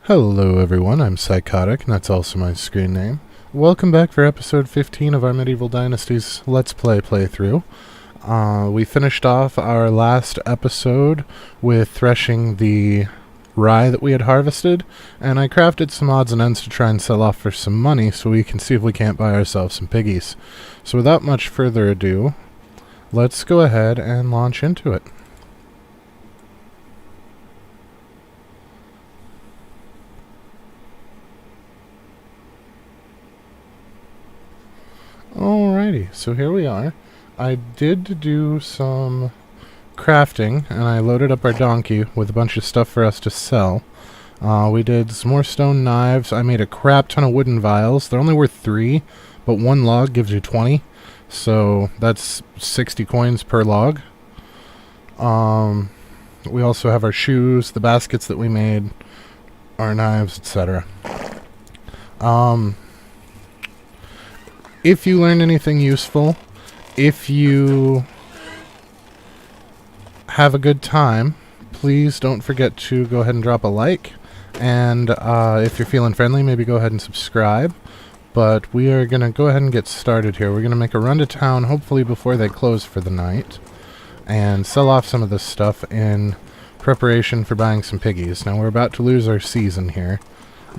Hello everyone, I'm Psychotic, and that's also my screen name. Welcome back for episode 15 of our Medieval Dynasties Let's Play playthrough. We finished off our last episode with threshing the rye that we had harvested, and I crafted some odds and ends to try and sell off for some money so we can see if we can't buy ourselves some piggies. So without much further ado, let's go ahead and launch into it. Alrighty, so here we are. I did do some crafting, and I loaded up our donkey with a bunch of stuff for us to sell. We did some more stone knives. I made a crap ton of wooden vials. They're only worth 3, but one log gives you 20. So that's 60 coins per log. We also have our shoes, the baskets that we made, our knives, etc. If you learned anything useful, if you have a good time, please don't forget to go ahead and drop a like. And if you're feeling friendly, maybe go ahead and subscribe. But we are going to go ahead and get started here. We're going to make a run to town, hopefully before they close for the night, and sell off some of this stuff in preparation for buying some piggies. Now, we're about to lose our season here.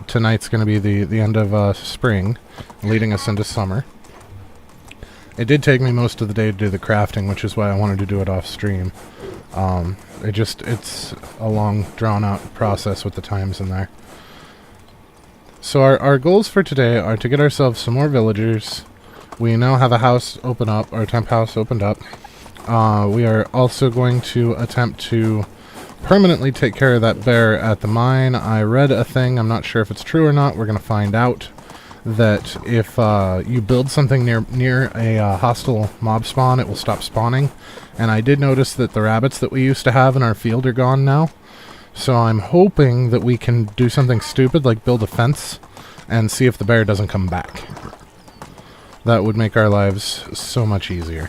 Tonight's going to be the end of spring, leading us into summer. It did take me most of the day to do the crafting, which is why I wanted to do it off stream. It's a long, drawn-out process with the times in there. So our goals for today are to get ourselves some more villagers. We now have a house open up, our temp house opened up. We are also going to attempt to permanently take care of that bear at the mine. I read a thing, I'm not sure if it's true or not, we're going to find out, that if you build something near a hostile mob spawn, it will stop spawning. And I did notice that the rabbits that we used to have in our field are gone now. So I'm hoping that we can do something stupid like build a fence and see if the bear doesn't come back. That would make our lives so much easier.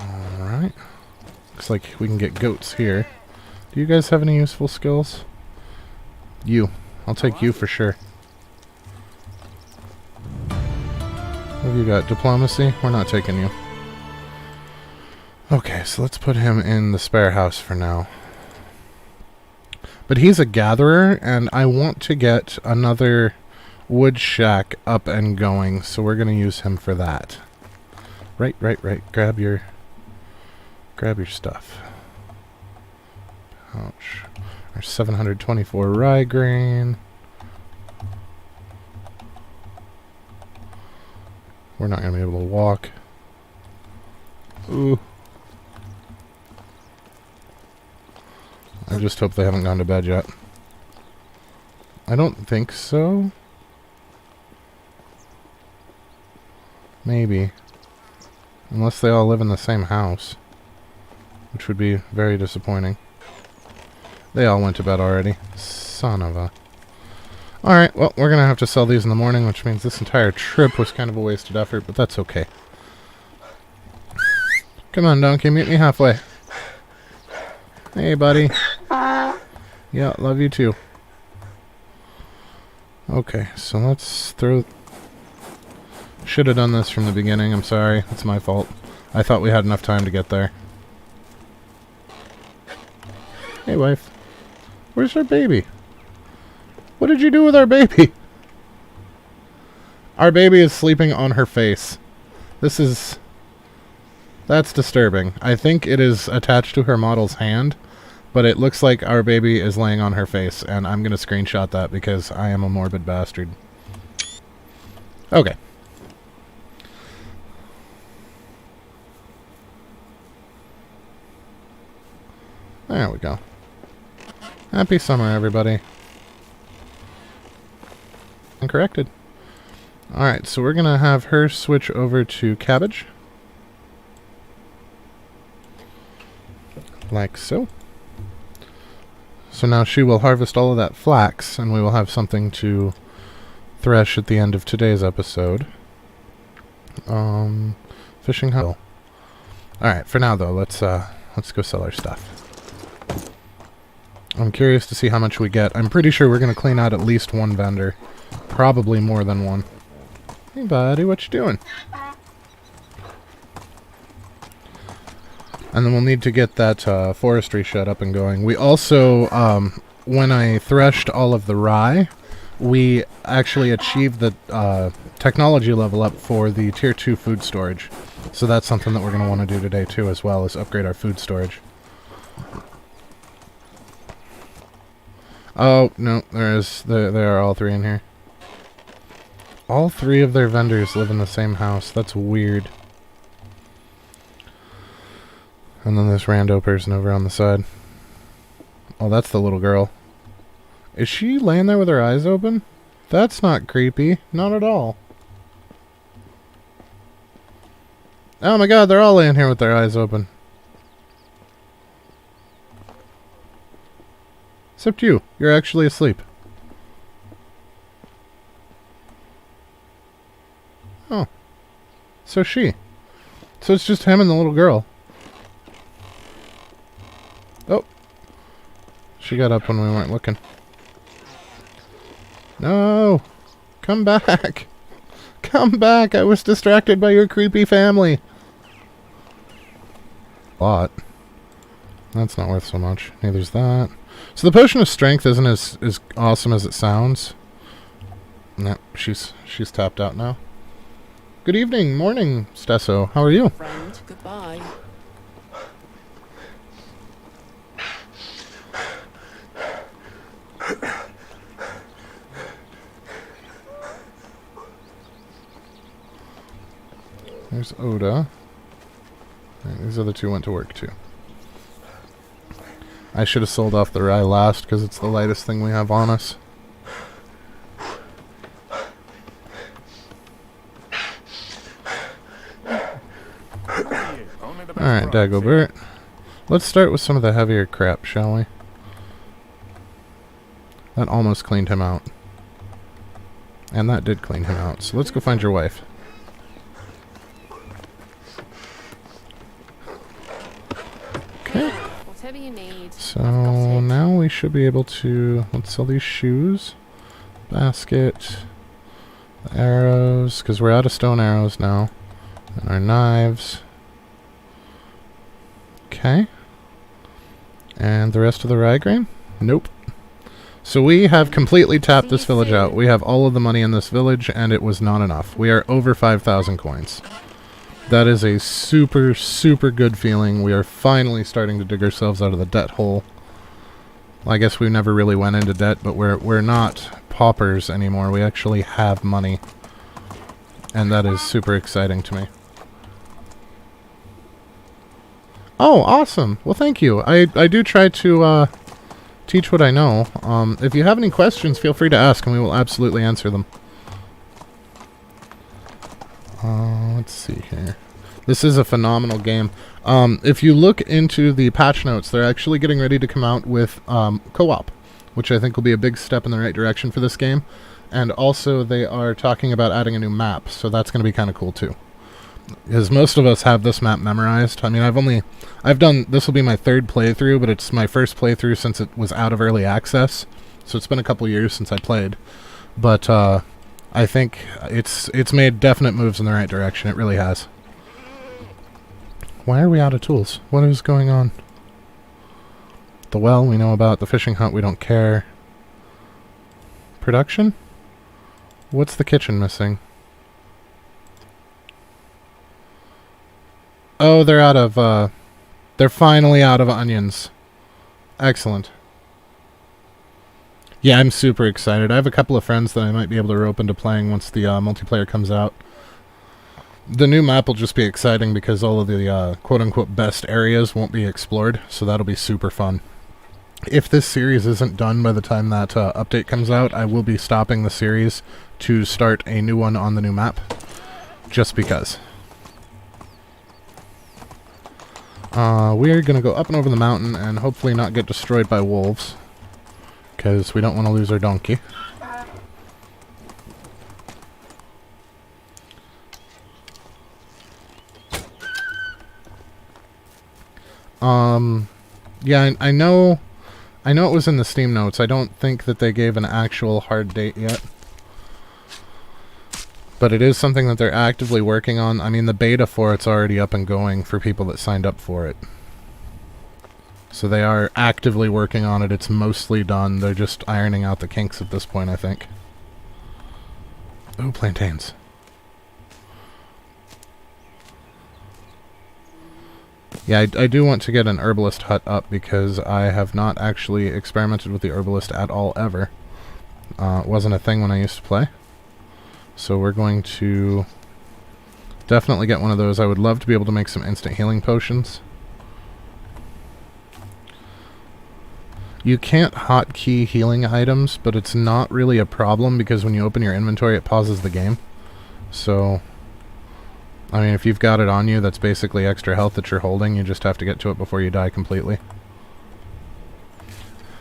Alright. Looks like we can get goats here. Do you guys have any useful skills? You. I'll take you for sure. What have you got? Diplomacy? We're not taking you. Okay, so let's put him in the spare house for now. But he's a gatherer, and I want to get another wood shack up and going, so we're going to use him for that. Right. Grab your stuff. Ouch. Our 724 rye grain. We're not going to be able to walk. Ooh. I just hope they haven't gone to bed yet. I don't think so. Maybe. Unless they all live in the same house. Which would be very disappointing. They all went to bed already. Son of a... Alright, well, we're going to have to sell these in the morning, which means this entire trip was kind of a wasted effort, but that's okay. Come on, donkey, meet me halfway. Hey, buddy. Yeah, love you too. Okay, so let's throw... Should have done this from the beginning, I'm sorry. It's my fault. I thought we had enough time to get there. Hey, wife. Where's our baby? What did you do with our baby? Our baby is sleeping on her face. That's disturbing. I think it is attached to her model's hand, but it looks like our baby is laying on her face, and I'm going to screenshot that because I am a morbid bastard. Okay. There we go. Happy summer, everybody. Corrected. Alright, so we're going to have her switch over to cabbage. Like so. So now she will harvest all of that flax, and we will have something to thresh at the end of today's episode. Fishing hut. Alright, for now though, let's go sell our stuff. I'm curious to see how much we get. I'm pretty sure we're going to clean out at least one vendor. Probably more than one. Hey, buddy, what you doing? And then we'll need to get that forestry shed up and going. We also, when I threshed all of the rye, we actually achieved the technology level up for the Tier 2 food storage. So that's something that we're going to want to do today too, as well, is upgrade our food storage. Oh, no, there are all three in here. All three of their vendors live in the same house. That's weird. And then this rando person over on the side. Oh, that's the little girl. Is she laying there with her eyes open? That's not creepy. Not at all. Oh my god, they're all laying here with their eyes open. Except you. You're actually asleep. Oh. So she. So it's just him and the little girl. Oh. She got up when we weren't looking. No! Come back! Come back! I was distracted by your creepy family! Lot. That's not worth so much. Neither's that. So the potion of strength isn't as awesome as it sounds. No, she's tapped out now. Good evening, morning, Stesso. How are you? Friend, goodbye. There's Oda. And these other two went to work too. I should have sold off the rye last because it's the lightest thing we have on us. Alright, Dagobert. Let's start with some of the heavier crap, shall we? That almost cleaned him out. And that did clean him out. So let's go find your wife. Okay. Whatever you need. So now we should be able to... Let's sell these shoes. Basket. The arrows. Because we're out of stone arrows now. And our knives. Okay. And the rest of the rye grain? Nope. So we have completely tapped this village out. We have all of the money in this village, and it was not enough. We are over 5,000 coins. That is a super, super good feeling. We are finally starting to dig ourselves out of the debt hole. I guess we never really went into debt, but we're not paupers anymore. We actually have money. And that is super exciting to me. Oh, awesome. Well, thank you. I do try to teach what I know. If you have any questions, feel free to ask, and we will absolutely answer them. Let's see here. This is a phenomenal game. If you look into the patch notes, they're actually getting ready to come out with co-op, which I think will be a big step in the right direction for this game. And also, they are talking about adding a new map, so that's going to be kind of cool too. Because most of us have this map memorized. I mean, this will be my third playthrough, but it's my first playthrough since it was out of early access. So it's been a couple years since I played. But I think it's made definite moves in the right direction. It really has. Why are we out of tools? What is going on? The well we know about. The fishing hut we don't care. Production? What's the kitchen missing? Oh, they're out of, they're finally out of onions. Excellent. Yeah, I'm super excited. I have a couple of friends that I might be able to rope into playing once the multiplayer comes out. The new map will just be exciting because all of the quote-unquote best areas won't be explored, so that'll be super fun. If this series isn't done by the time that update comes out, I will be stopping the series to start a new one on the new map. Just because. We're gonna go up and over the mountain and hopefully not get destroyed by wolves. Because we don't want to lose our donkey. Yeah, I know I know it was in the Steam notes. I don't think that they gave an actual hard date yet. But it is something that they're actively working on. I mean, the beta for it's already up and going for people that signed up for it. So they are actively working on it. It's mostly done. They're just ironing out the kinks at this point, I think. Oh, plantains. Yeah, I do want to get an herbalist hut up because I have not actually experimented with the herbalist at all ever. It wasn't a thing when I used to play. So we're going to definitely get one of those. I would love to be able to make some instant healing potions. You can't hotkey healing items, but it's not really a problem because when you open your inventory it pauses the game. So, I mean, if you've got it on you, that's basically extra health that you're holding. You just have to get to it before you die completely.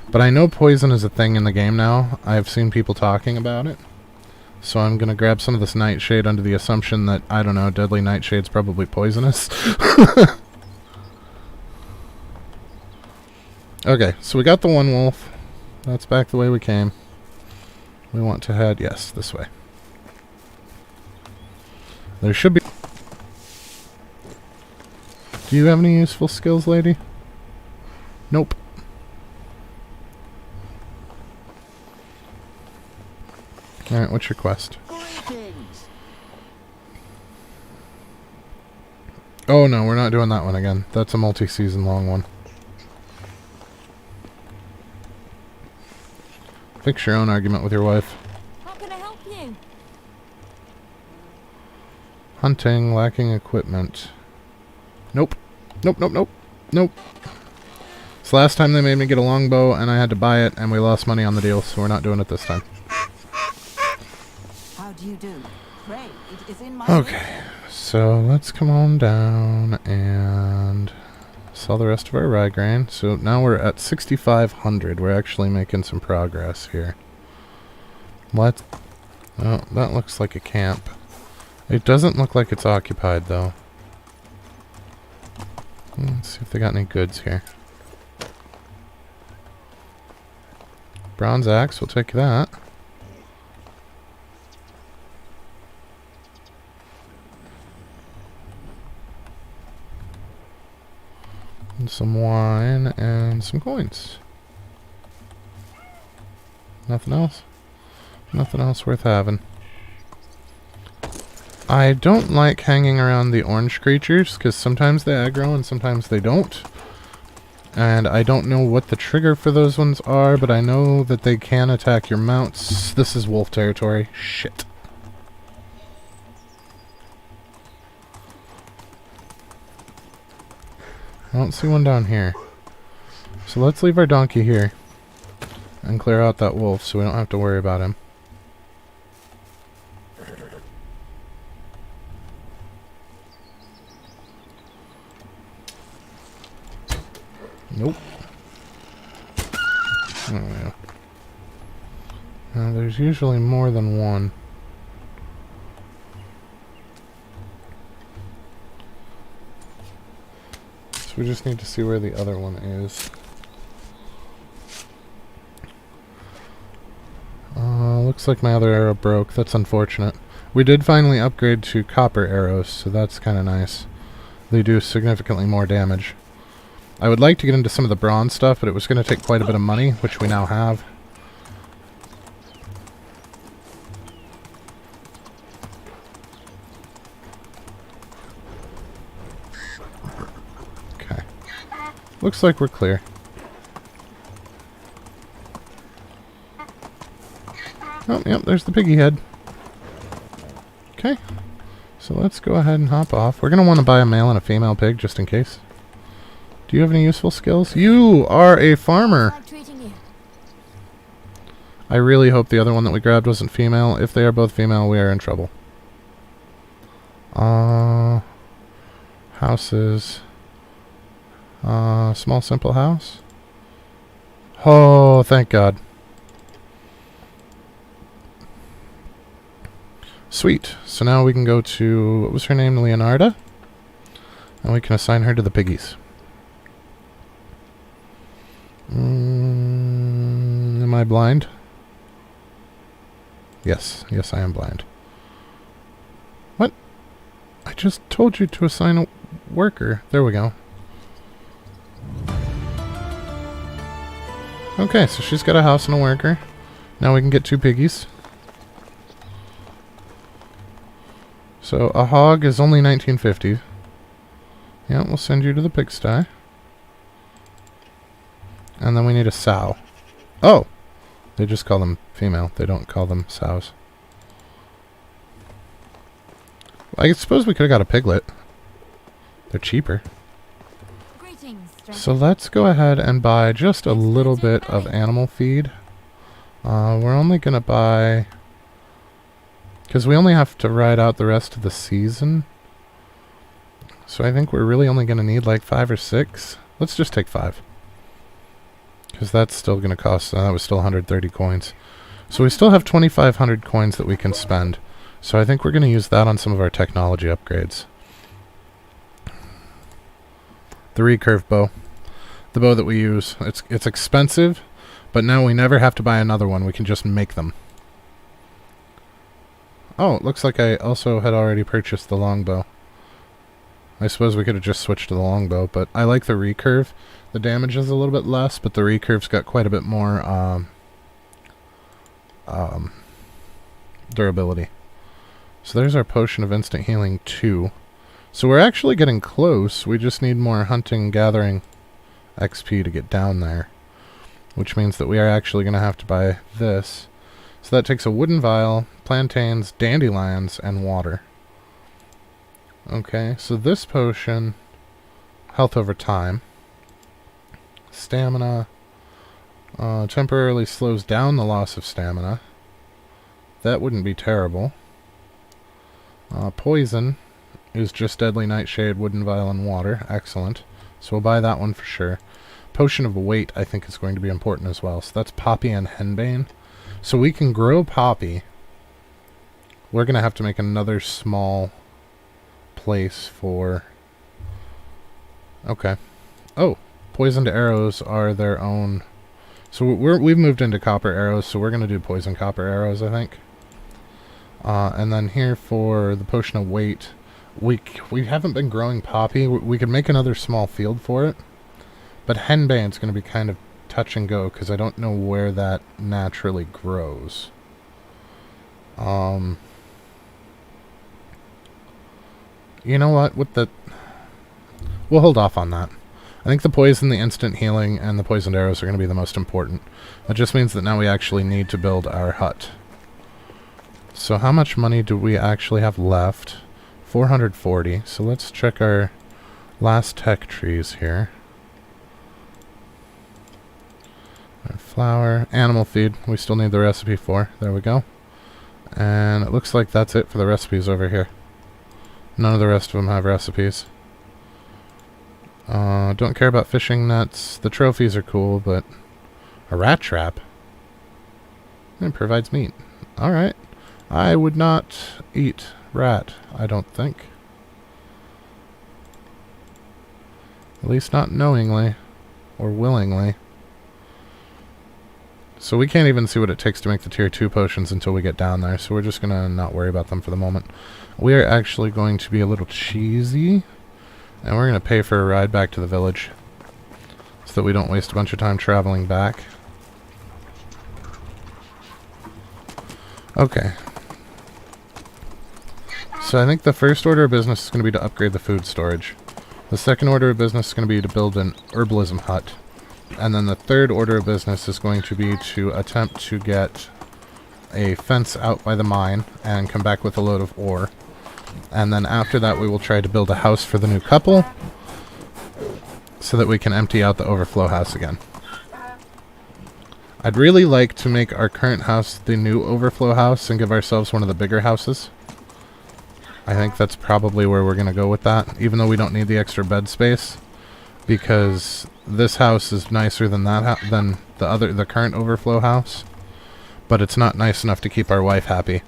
But I know poison is a thing in the game now. I've seen people talking about it. So I'm going to grab some of this nightshade under the assumption that, I don't know, deadly nightshade's probably poisonous. Okay, so we got the one wolf. That's back the way we came. We want to head, yes, this way. There should be... Do you have any useful skills, lady? Nope. Alright, what's your quest? Greetings. Oh no, we're not doing that one again. That's a multi-season long one. Fix your own argument with your wife. How can I help you? Hunting, lacking equipment. Nope. Nope, nope, nope. Nope. It's the last time they made me get a longbow and I had to buy it and we lost money on the deal, so we're not doing it this time. How do you do? Pray, it is in my Okay, so let's come on down and sell the rest of our rye grain. So now we're at 6,500. We're actually making some progress here. What? Oh, that looks like a camp. It doesn't look like it's occupied, though. Let's see if they got any goods here. Bronze axe, we'll take that. And some wine and some coins. Nothing else? Nothing else worth having. I don't like hanging around the orange creatures because sometimes they aggro and sometimes they don't. And I don't know what the trigger for those ones are, but I know that they can attack your mounts. This is wolf territory. Shit. I don't see one down here. So let's leave our donkey here and clear out that wolf so we don't have to worry about him. Nope. Oh, yeah. Now, there's usually more than one. So we just need to see where the other one is. Looks like my other arrow broke. That's unfortunate. We did finally upgrade to copper arrows, so that's kind of nice. They do significantly more damage. I would like to get into some of the bronze stuff, but it was going to take quite a bit of money, which we now have. Okay. Looks like we're clear. Oh, yep, there's the piggy head. Okay. So let's go ahead and hop off. We're going to want to buy a male and a female pig, just in case. Do you have any useful skills? You are a farmer! I'm treating you. I really hope the other one that we grabbed wasn't female. If they are both female, we are in trouble. Houses. Small simple house. Oh, thank God. Sweet. So now we can go to, what was her name, Leonarda? And we can assign her to the piggies. Am I blind? Yes. Yes, I am blind. What? I just told you to assign a worker. There we go. Okay, so she's got a house and a worker. Now we can get 2 piggies. So a hog is only 1950. Yeah, we'll send you to the pigsty. And then we need a sow. Oh! They just call them female. They don't call them sows. I suppose we could have got a piglet. They're cheaper. Greetings, So let's go ahead and buy just a little bit of animal feed. We're only going to buy... because we only have to ride out the rest of the season. So I think we're really only going to need like 5 or 6. Let's just take 5. Because that's still going to cost... that was still 130 coins. So we still have 2,500 coins that we can spend. So I think we're going to use that on some of our technology upgrades. The recurve bow. The bow that we use. It's expensive, but now we never have to buy another one. We can just make them. Oh, it looks like I also had already purchased the longbow. I suppose we could have just switched to the longbow, but I like the recurve. The damage is a little bit less, but the recurve's got quite a bit more durability. So there's our potion of instant healing 2. So we're actually getting close. We just need more hunting, gathering XP to get down there. Which means that we are actually going to have to buy this. So that takes a wooden vial, plantains, dandelions, and water. Okay, so this potion, health over time. Stamina, temporarily slows down the loss of stamina. That wouldn't be terrible. Poison is just deadly nightshade, wooden vial, and water. Excellent. So we'll buy that one for sure. Potion of weight, I think, is going to be important as well. So that's poppy and henbane. So we can grow poppy. We're going to have to make another small place for... okay. Oh, poisoned arrows are their own... so we've moved into copper arrows, so we're going to do poison copper arrows, I think. And then here for the potion of weight, we haven't been growing poppy. We could make another small field for it. But henbane's going to be kind of touch and go, because I don't know where that naturally grows. You know what? We'll hold off on that. I think the poison, the instant healing, and the poisoned arrows are going to be the most important. That just means that now we actually need to build our hut. So how much money do we actually have left? 440. So let's check our last tech trees here. Our flour, animal feed, we still need the recipe for. There we go. And it looks like that's it for the recipes over here. None of the rest of them have recipes. Don't care about fishing nets. The trophies are cool, but a rat trap? It provides meat. Alright. I would not eat rat, I don't think. At least not knowingly or willingly. So we can't even see what it takes to make the tier 2 potions until we get down there, so we're just going to not worry about them for the moment. We are actually going to be a little cheesy, and we're going to pay for a ride back to the village so that we don't waste a bunch of time traveling back. Okay. So I think the first order of business is going to be to upgrade the food storage. The second order of business is going to be to build an herbalism hut. And then the third order of business is going to be to attempt to get a fence out by the mine and come back with a load of ore. And then after that we will try to build a house for the new couple so that we can empty out the overflow house again. I'd really like to make our current house the new overflow house and give ourselves one of the bigger houses. I think that's probably where we're going to go with that, even though we don't need the extra bed space, because this house is nicer than than the current overflow house, but it's not nice enough to keep our wife happy.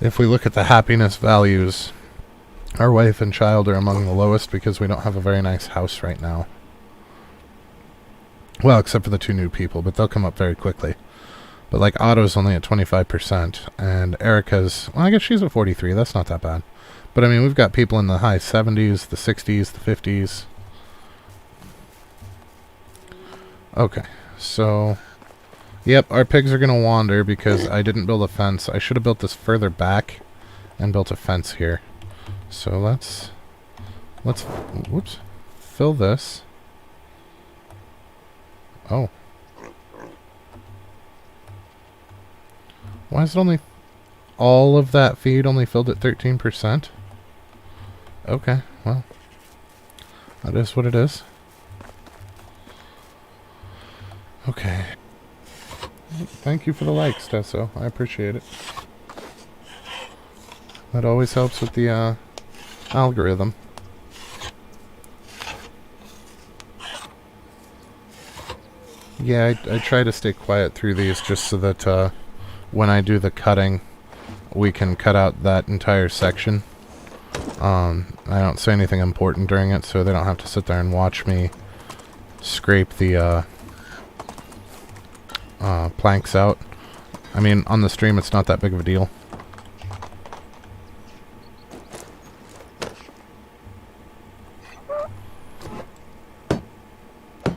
If we look at the happiness values, our wife and child are among the lowest because we don't have a very nice house right now. Well, except for the 2 new people, but they'll come up very quickly. But like Otto's only at 25%, and Erica's, well, I guess she's at 43. That's not that bad. But I mean, we've got people in the high 70s, the 60s, the 50s. Okay, so yep, our pigs are gonna wander because I didn't build a fence. I should have built this further back and built a fence here. So let's whoops, fill this. Oh. Why is it only all of that feed only filled at 13%? Okay, well, that is what it is. Okay. Thank you for the likes, Tesso. I appreciate it. That always helps with the algorithm. Yeah, I try to stay quiet through these just so that when I do the cutting, we can cut out that entire section. I don't say anything important during it, so they don't have to sit there and watch me scrape the planks out. I mean, on the stream, it's not that big of a deal.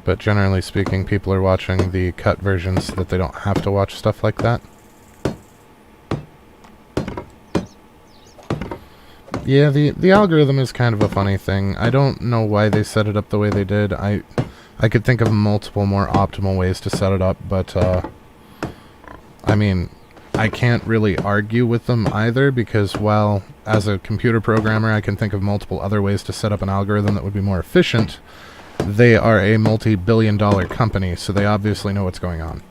But generally speaking, people are watching the cut versions so that they don't have to watch stuff like that. Yeah, the algorithm is kind of a funny thing. I don't know why they set it up the way they did. I could think of multiple more optimal ways to set it up, but I mean, I can't really argue with them either, because while as a computer programmer I can think of multiple other ways to set up an algorithm that would be more efficient, they are a multi-billion-dollar company, so they obviously know what's going on.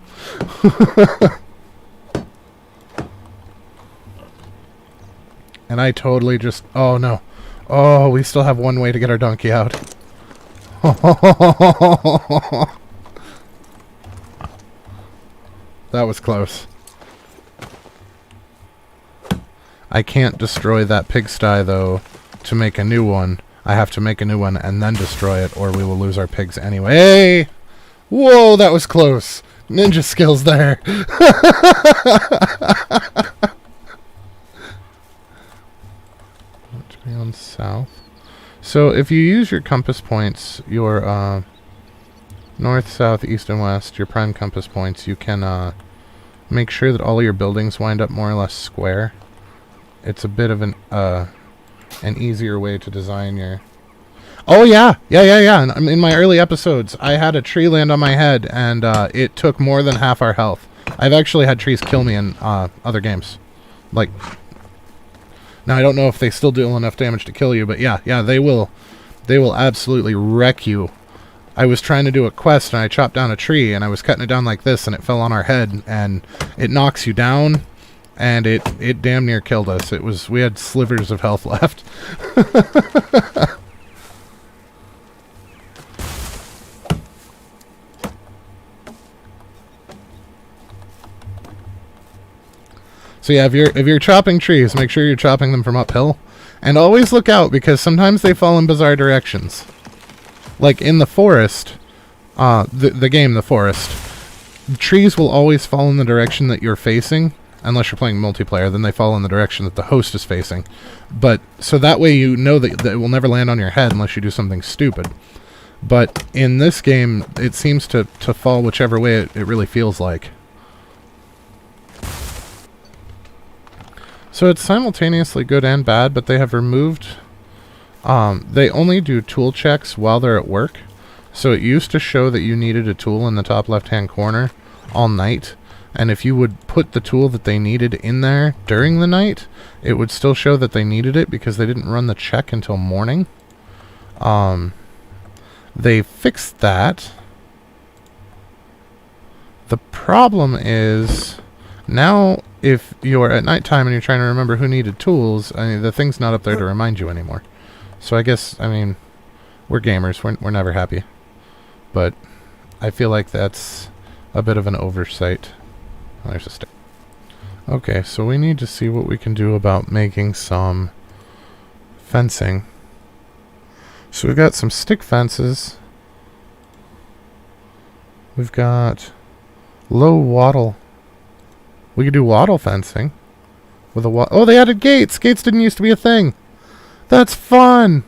And I totally just... Oh, no. Oh, we still have one way to get our donkey out. That was close. I can't destroy that pigsty, though, to make a new one. I have to make a new one and then destroy it, or we will lose our pigs anyway. Hey! Whoa, that was close. Ninja skills there. On south. So if you use your compass points, your north, south, east, and west, your prime compass points, you can make sure that all your buildings wind up more or less square. It's a bit of an easier way to design your... Oh yeah! Yeah. In my early episodes, I had a tree land on my head, and it took more than half our health. I've actually had trees kill me in other games. Like... Now, I don't know if they still do enough damage to kill you, but yeah, they will absolutely wreck you. I was trying to do a quest, and I chopped down a tree, and I was cutting it down like this, and it fell on our head, and it knocks you down, and it damn near killed us. We had slivers of health left. So yeah, if you're chopping trees, make sure you're chopping them from uphill. And always look out, because sometimes they fall in bizarre directions. Like in the forest, the game The Forest, trees will always fall in the direction that you're facing, unless you're playing multiplayer, then they fall in the direction that the host is facing. But, so that way you know that it will never land on your head unless you do something stupid. But in this game, it seems to fall whichever way it really feels like. So it's simultaneously good and bad, but they have removed... they only do tool checks while they're at work. So it used to show that you needed a tool in the top left-hand corner all night. And if you would put the tool that they needed in there during the night, it would still show that they needed it because they didn't run the check until morning. They fixed that. The problem is... Now, if you're at nighttime and you're trying to remember who needed tools, I mean, the thing's not up there to remind you anymore. So I guess, I mean, we're gamers. We're never happy. But I feel like that's a bit of an oversight. Oh, there's a stick. Okay, so we need to see what we can do about making some fencing. So we've got some stick fences. We've got low wattle. We could do wattle fencing with a oh, they added gates. Gates didn't used to be a thing. That's fun.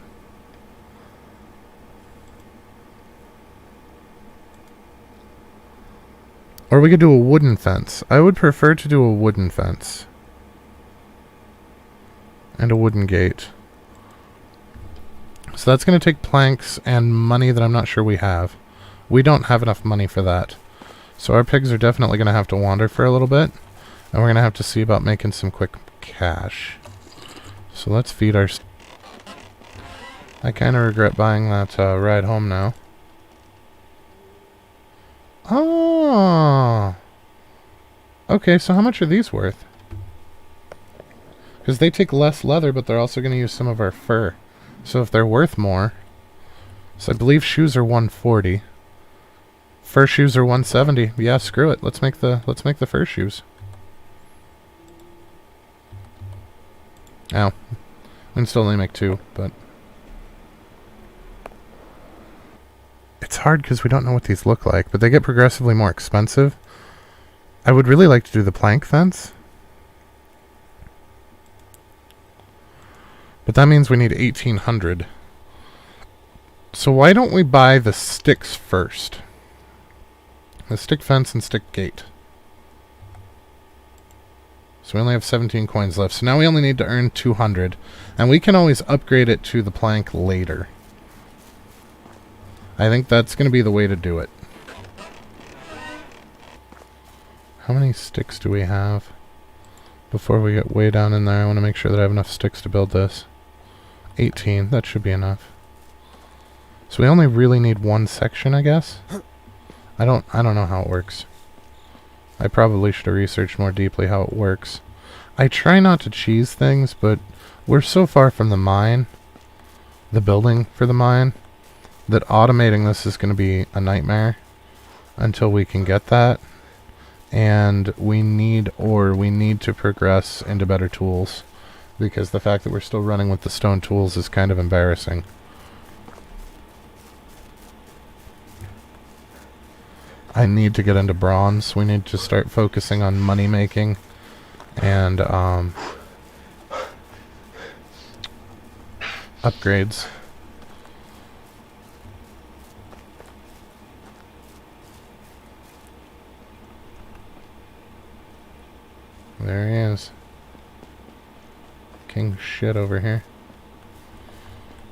Or we could do a wooden fence. I would prefer to do a wooden fence. And a wooden gate. So that's going to take planks and money that I'm not sure we have. We don't have enough money for that. So our pigs are definitely going to have to wander for a little bit. And we're going to have to see about making some quick cash. So let's feed our... I kind of regret buying that ride home now. Oh! Okay, so how much are these worth? Because they take less leather, but they're also going to use some of our fur. So if they're worth more... So I believe shoes are 140. Fur shoes are 170. Yeah, screw it. Let's make the fur shoes. Ow. We can still only make 2, but... It's hard because we don't know what these look like, but they get progressively more expensive. I would really like to do the plank fence. But that means we need 1,800. So why don't we buy the sticks first? The stick fence and stick gate. So we only have 17 coins left. So now we only need to earn 200. And we can always upgrade it to the plank later. I think that's going to be the way to do it. How many sticks do we have? Before we get way down in there, I want to make sure that I have enough sticks to build this. 18. That should be enough. So we only really need one section, I guess. I don't know how it works. I probably should have researched more deeply how it works. I try not to cheese things, but we're so far from the mine, the building for the mine, that automating this is going to be a nightmare until we can get that. And we need to progress into better tools, because the fact that we're still running with the stone tools is kind of embarrassing. I need to get into bronze. We need to start focusing on money making and upgrades. There he is. King shit over here.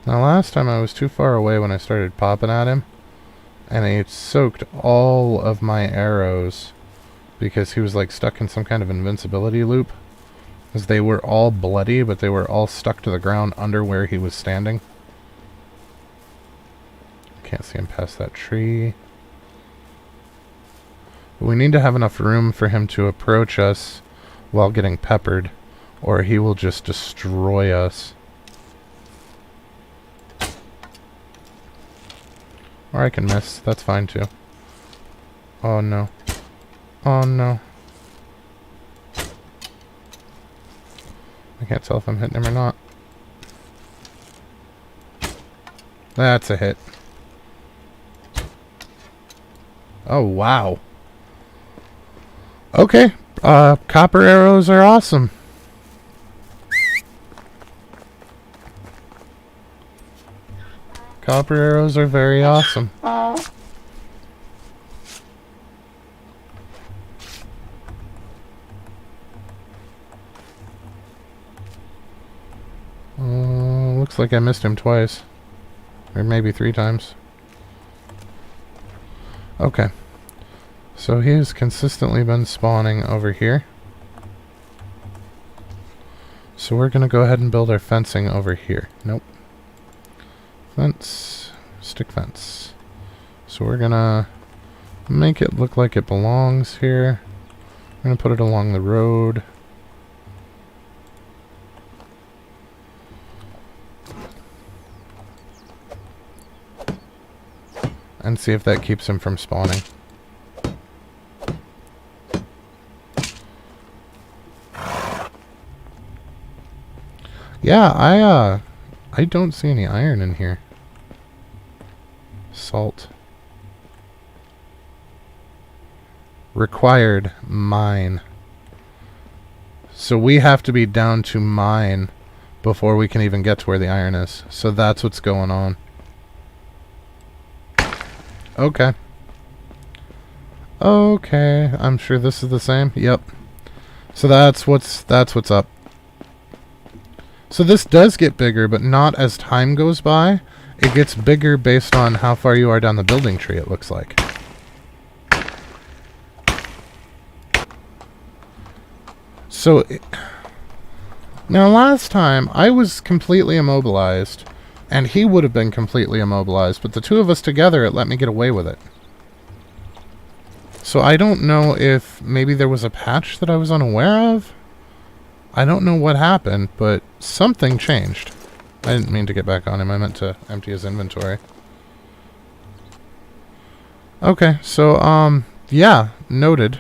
Now last time I was too far away when I started popping at him, and it soaked all of my arrows because he was like stuck in some kind of invincibility loop. Because they were all bloody, but they were all stuck to the ground under where he was standing. Can't see him past that tree. But we need to have enough room for him to approach us while getting peppered, or he will just destroy us. Or I can miss. That's fine too. Oh no. Oh no. I can't tell if I'm hitting him or not. That's a hit. Oh wow. Okay. Copper arrows are awesome. Copper arrows are very awesome. Looks like I missed him twice. Or maybe 3 times. Okay. So he's consistently been spawning over here. So we're going to go ahead and build our fencing over here. Nope. Fence. Stick fence. So we're going to make it look like it belongs here. We're going to put it along the road. And see if that keeps him from spawning. Yeah, I don't see any iron in here. Salt. Required mine. So we have to be down to mine before we can even get to where the iron is. So that's what's going on. Okay. Okay, I'm sure this is the same. Yep. So that's what's up. So this does get bigger, but not as time goes by. It gets bigger based on how far you are down the building tree, it looks like. So, now last time, I was completely immobilized, and he would have been completely immobilized, but the two of us together, it let me get away with it. So I don't know if maybe there was a patch that I was unaware of. I don't know what happened, but something changed. I didn't mean to get back on him. I meant to empty his inventory. Okay, so, yeah, noted.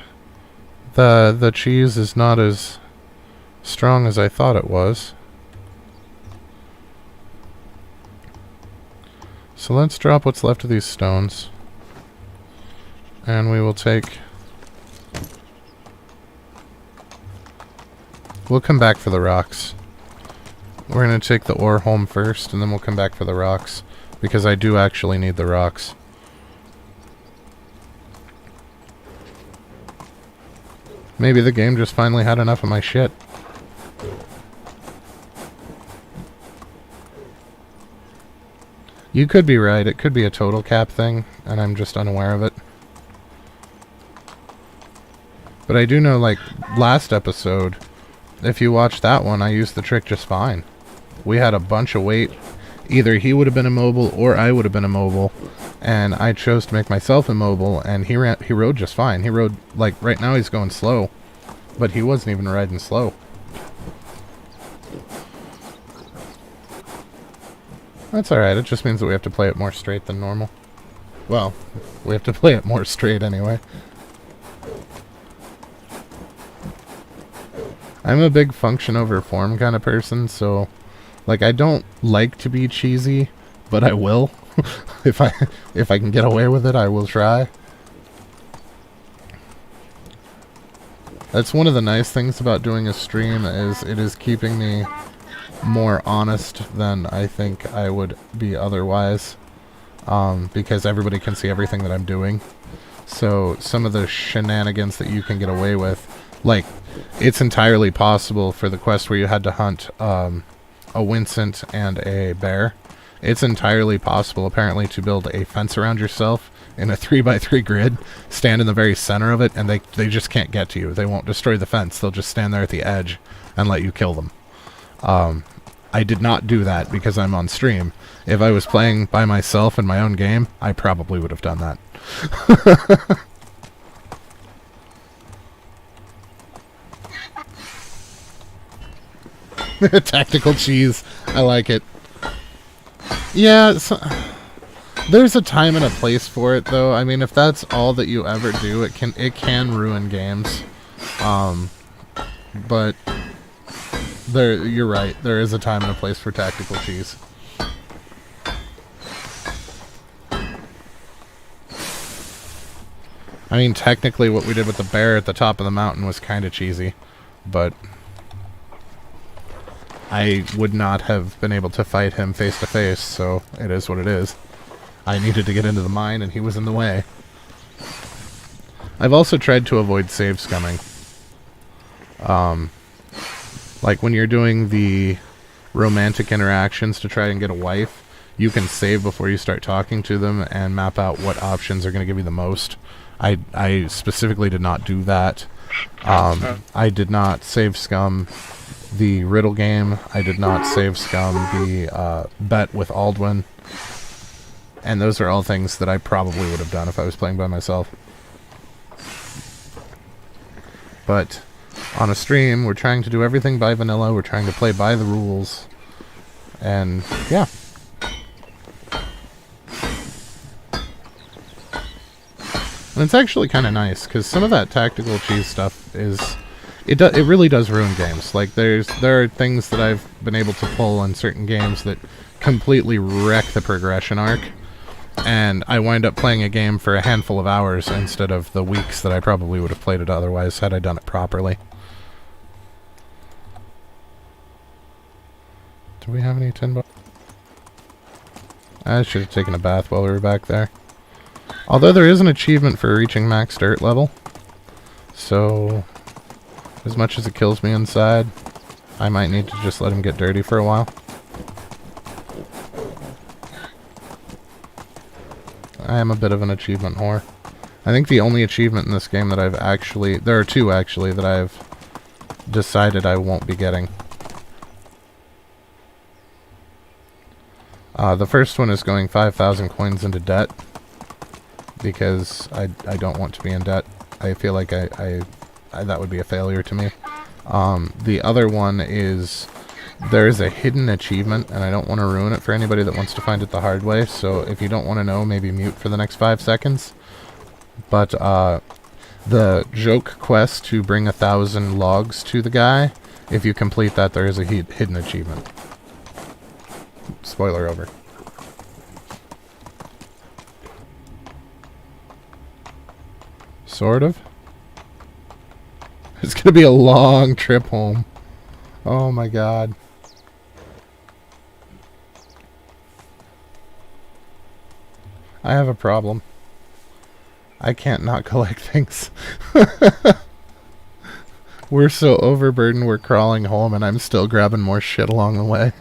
The cheese is not as strong as I thought it was. So let's drop what's left of these stones. And we will take... We'll come back for the rocks. We're going to take the ore home first, and then we'll come back for the rocks. Because I do actually need the rocks. Maybe the game just finally had enough of my shit. You could be right. It could be a total cap thing, and I'm just unaware of it. But I do know, like, last episode, if you watch that one, I used the trick just fine. We had a bunch of weight. Either he would have been immobile, or I would have been immobile. And I chose to make myself immobile, and he rode just fine. He rode, like, right now he's going slow. But he wasn't even riding slow. That's alright, it just means that we have to play it more straight than normal. Well, we have to play it more straight anyway. I'm a big function over form kind of person, so... Like, I don't like to be cheesy, but I will. If I can get away with it, I will try. That's one of the nice things about doing a stream, is it is keeping me more honest than I think I would be otherwise. Because everybody can see everything that I'm doing. So, some of the shenanigans that you can get away with, like, it's entirely possible for the quest where you had to hunt, a Wincent and a bear. It's entirely possible, apparently, to build a fence around yourself in a 3x3 grid, stand in the very center of it, and they just can't get to you. They won't destroy the fence. They'll just stand there at the edge and let you kill them. I did not do that because I'm on stream. If I was playing by myself in my own game, I probably would have done that. Tactical cheese. I like it. Yeah, so, there's a time and a place for it, though. I mean, if that's all that you ever do, it can ruin games. But you're right. There is a time and a place for tactical cheese. I mean, technically, what we did with the bear at the top of the mountain was kind of cheesy, but I would not have been able to fight him face to face, so it is what it is. I needed to get into the mine, and he was in the way. I've also tried to avoid save scumming. Like when you're doing the romantic interactions to try and get a wife, you can save before you start talking to them and map out what options are going to give you the most. I specifically did not do that. I did not save scum the riddle game. I did not save scum the bet with Aldwin. And those are all things that I probably would have done if I was playing by myself. But on a stream, we're trying to do everything by vanilla. We're trying to play by the rules. And yeah. And it's actually kind of nice, because some of that tactical cheese stuff is... It really does ruin games. Like, there are things that I've been able to pull in certain games that completely wreck the progression arc. And I wind up playing a game for a handful of hours instead of the weeks that I probably would have played it otherwise had I done it properly. Do we have any tin boxes? I should have taken a bath while we were back there. Although there is an achievement for reaching max dirt level. So, as much as it kills me inside, I might need to just let him get dirty for a while. I am a bit of an achievement whore. I think the only achievement in this game that I've actually... There are two, actually, that I've decided I won't be getting. The first one is going 5,000 coins into debt. Because I don't want to be in debt. I feel like that would be a failure to me. The other one is... There is a hidden achievement, and I don't want to ruin it for anybody that wants to find it the hard way, so if you don't want to know, maybe mute for the next 5 seconds. But, the joke quest to bring 1,000 logs to the guy, if you complete that, there is a hidden achievement. Spoiler over. Sort of. It's gonna be a long trip home. Oh my god. I have a problem. I can't not collect things. We're so overburdened we're crawling home and I'm still grabbing more shit along the way.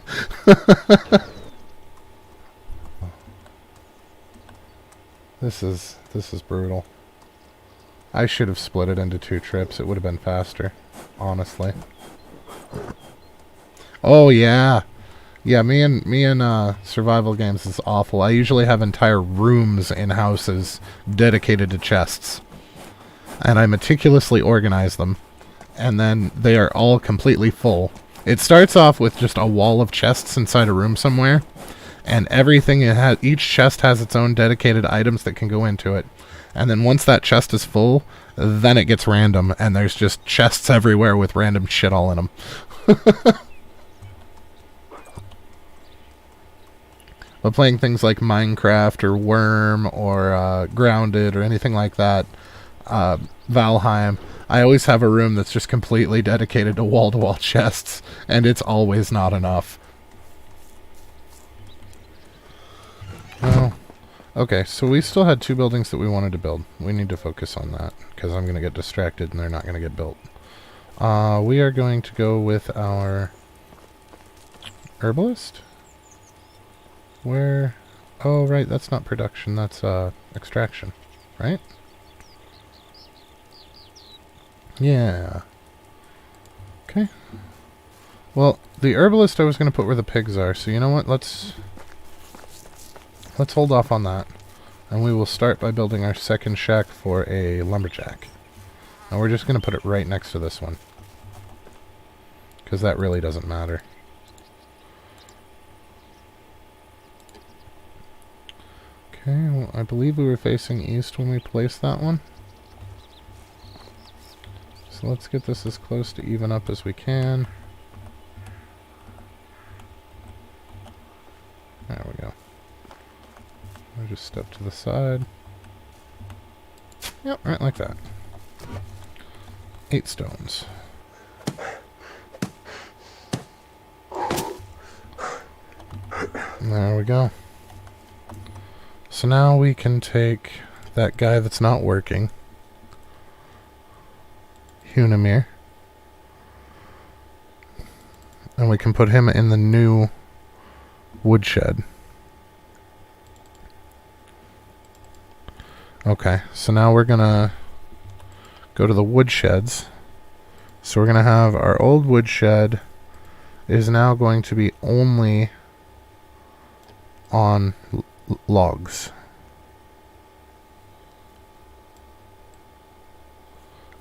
This is brutal. I should have split it into 2 trips. It would have been faster, honestly. Oh yeah. Yeah, me and survival games is awful. I usually have entire rooms in houses dedicated to chests. And I meticulously organize them. And then they are all completely full. It starts off with just a wall of chests inside a room somewhere. And everything it has, each chest has its own dedicated items that can go into it. And then once that chest is full, then it gets random. And there's just chests everywhere with random shit all in them. But playing things like Minecraft or Worm or Grounded or anything like that, Valheim, I always have a room that's just completely dedicated to wall-to-wall chests, and it's always not enough. Well, okay, so we still had 2 buildings that we wanted to build. We need to focus on that, because I'm going to get distracted and they're not going to get built. We are going to go with our herbalist. Where? Oh, right, that's not production, that's extraction, right? Yeah. Okay. Well, the herbalist I was going to put where the pigs are, so you know what, let's hold off on that. And we will start by building our second shack for a lumberjack. And we're just going to put it right next to this one. Because that really doesn't matter. Okay, well, I believe we were facing east when we placed that one. So let's get this as close to even up as we can. There we go. I'll just step to the side. Yep, right like that. 8 stones. There we go. So now we can take that guy that's not working, Hunamir, and we can put him in the new woodshed. Okay, so now we're gonna go to the woodsheds. So we're gonna have our old woodshed is now going to be only on logs.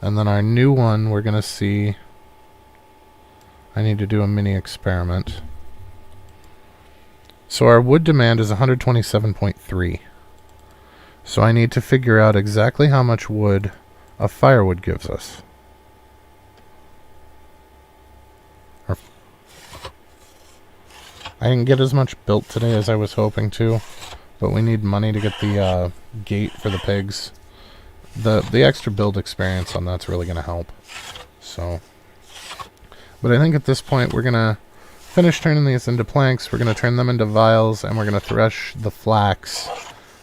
And then our new one, we're going to see... I need to do a mini experiment. So our wood demand is 127.3. So I need to figure out exactly how much wood a firewood gives us. I didn't get as much built today as I was hoping to, But we need money to get the gate for the pigs. The extra build experience on that's really going to help. So, but I think at this point we're going to finish turning these into planks. We're going to turn them into vials, and we're going to thresh the flax.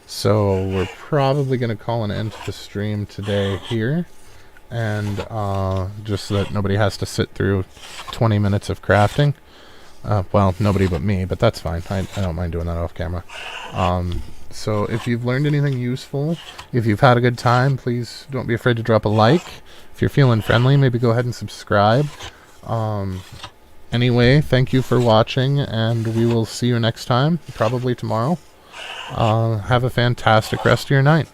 So we're probably going to call an end to the stream today here. And just so that nobody has to sit through 20 minutes of crafting. Well, nobody but me, but that's fine. I don't mind doing that off camera. So if you've learned anything useful, if you've had a good time, please don't be afraid to drop a like. If you're feeling friendly, maybe go ahead and subscribe. Anyway, thank you for watching, and we will see you next time, probably tomorrow. Have a fantastic rest of your night.